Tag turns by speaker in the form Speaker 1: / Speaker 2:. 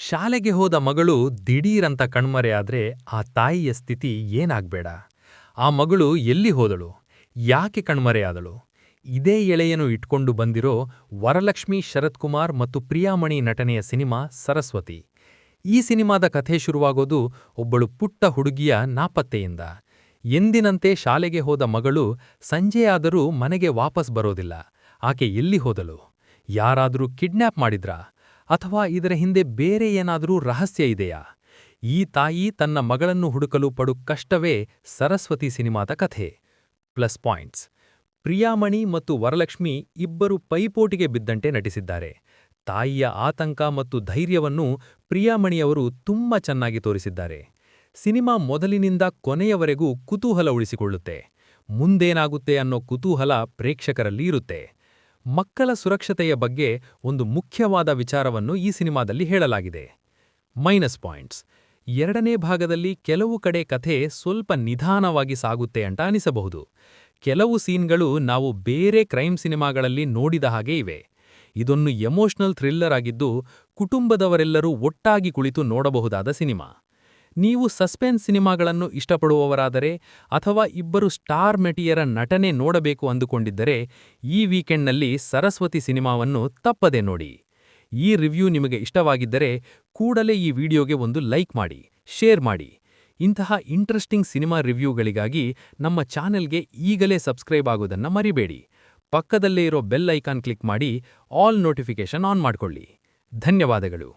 Speaker 1: ಶಾಲೆಗೆ ಹೋದ ಮಗಳು ದಿಢೀರಂತ ಕಣ್ಮರೆಯಾದ್ರೆ ಆ ತಾಯಿಯ ಸ್ಥಿತಿ ಏನಾಗ್ಬೇಡ. ಆ ಮಗಳು ಎಲ್ಲಿ ಹೋದಳು, ಯಾಕೆ ಕಣ್ಮರೆಯಾದಳು? ಇದೇ ಎಳೆಯನ್ನು ಇಟ್ಕೊಂಡು ಬಂದಿರೋ ವರಲಕ್ಷ್ಮಿ ಶರತ್ಕುಮಾರ್ ಮತ್ತು ಪ್ರಿಯಾಮಣಿ ನಟನೆಯ ಸಿನಿಮಾ ಸರಸ್ವತಿ. ಈ ಸಿನಿಮಾದ ಕಥೆ ಶುರುವಾಗೋದು ಒಬ್ಬಳು ಪುಟ್ಟ ಹುಡುಗಿಯ ನಾಪತ್ತೆಯಿಂದ. ಎಂದಿನಂತೆ ಶಾಲೆಗೆ ಹೋದ ಮಗಳು ಸಂಜೆಯಾದರೂ ಮನೆಗೆ ವಾಪಸ್ ಬರೋದಿಲ್ಲ. ಆಕೆ ಎಲ್ಲಿ ಹೋದಳು? ಯಾರಾದರೂ ಕಿಡ್ನ್ಯಾಪ್ ಮಾಡಿದ್ರಾ? ಅಥವಾ ಇದರ ಹಿಂದೆ ಬೇರೆ ಏನಾದರೂ ರಹಸ್ಯ ಇದೆಯಾ? ಈ ತಾಯಿ ತನ್ನ ಮಗಳನ್ನು ಹುಡುಕಲು ಪಡು ಕಷ್ಟವೇ ಸರಸ್ವತಿ ಸಿನಿಮಾದ ಕಥೆ. ಪ್ಲಸ್ ಪಾಯಿಂಟ್ಸ್: ಪ್ರಿಯಾಮಣಿ ಮತ್ತು ವರಲಕ್ಷ್ಮಿ ಇಬ್ಬರು ಪೈಪೋಟಿಗೆ ಬಿದ್ದಂತೆ ನಟಿಸಿದ್ದಾರೆ. ತಾಯಿಯ ಆತಂಕ ಮತ್ತು ಧೈರ್ಯವನ್ನು ಪ್ರಿಯಾಮಣಿಯವರು ತುಂಬಾ ಚೆನ್ನಾಗಿ ತೋರಿಸಿದ್ದಾರೆ. ಸಿನಿಮಾ ಮೊದಲಿನಿಂದ ಕೊನೆಯವರೆಗೂ ಕುತೂಹಲ ಉಳಿಸಿಕೊಳ್ಳುತ್ತೆ. ಮುಂದೇನಾಗುತ್ತೆ ಅನ್ನೋ ಕುತೂಹಲ ಪ್ರೇಕ್ಷಕರಲ್ಲಿ ಇರುತ್ತೆ. ಮಕ್ಕಳ ಸುರಕ್ಷತೆಯ ಬಗ್ಗೆ ಒಂದು ಮುಖ್ಯವಾದ ವಿಚಾರವನ್ನು ಈ ಸಿನಿಮಾದಲ್ಲಿ ಹೇಳಲಾಗಿದೆ. ಮೈನಸ್ ಪಾಯಿಂಟ್ಸ್: ಎರಡನೇ ಭಾಗದಲ್ಲಿ ಕೆಲವು ಕಡೆ ಕಥೆ ಸ್ವಲ್ಪ ನಿಧಾನವಾಗಿ ಸಾಗುತ್ತೆ ಅಂತ ಅನಿಸಬಹುದು. ಕೆಲವು ಸೀನ್ಗಳು ನಾವು ಬೇರೆ ಕ್ರೈಮ್ ಸಿನಿಮಾಗಳಲ್ಲಿ ನೋಡಿದ ಹಾಗೆ ಇವೆ. ಇದೊಂದು ಎಮೋಷನಲ್ ಥ್ರಿಲ್ಲರ್ ಆಗಿದ್ದು, ಕುಟುಂಬದವರೆಲ್ಲರೂ ಒಟ್ಟಾಗಿ ಕುಳಿತು ನೋಡಬಹುದಾದ ಸಿನಿಮಾ. ನೀವು ಸಸ್ಪೆನ್ಸ್ ಸಿನಿಮಾಗಳನ್ನು ಇಷ್ಟಪಡುವವರಾದರೆ ಅಥವಾ ಇಬ್ಬರು ಸ್ಟಾರ್ ನಟಿಯರ ನಟನೆ ನೋಡಬೇಕು ಅಂದುಕೊಂಡಿದ್ದರೆ ಈ ವೀಕೆಂಡ್ನಲ್ಲಿ ಸರಸ್ವತಿ ಸಿನಿಮಾವನ್ನು ತಪ್ಪದೆ ನೋಡಿ. ಈ ರಿವ್ಯೂ ನಿಮಗೆ ಇಷ್ಟವಾಗಿದ್ದರೆ ಕೂಡಲೇ ಈ ವಿಡಿಯೋಗೆ ಒಂದು ಲೈಕ್ ಮಾಡಿ, ಶೇರ್ ಮಾಡಿ. ಇಂತಹ ಇಂಟ್ರೆಸ್ಟಿಂಗ್ ಸಿನಿಮಾ ರಿವ್ಯೂಗಳಿಗಾಗಿ ನಮ್ಮ ಚಾನೆಲ್ಗೆ ಈಗಲೇ ಸಬ್ಸ್ಕ್ರೈಬ್ ಆಗೋದನ್ನು ಮರಿಬೇಡಿ. ಪಕ್ಕದಲ್ಲೇ ಇರೋ ಬೆಲ್ ಐಕಾನ್ ಕ್ಲಿಕ್ ಮಾಡಿ ಆಲ್ ನೋಟಿಫಿಕೇಶನ್ ಆನ್ ಮಾಡಿಕೊಳ್ಳಿ. ಧನ್ಯವಾದಗಳು.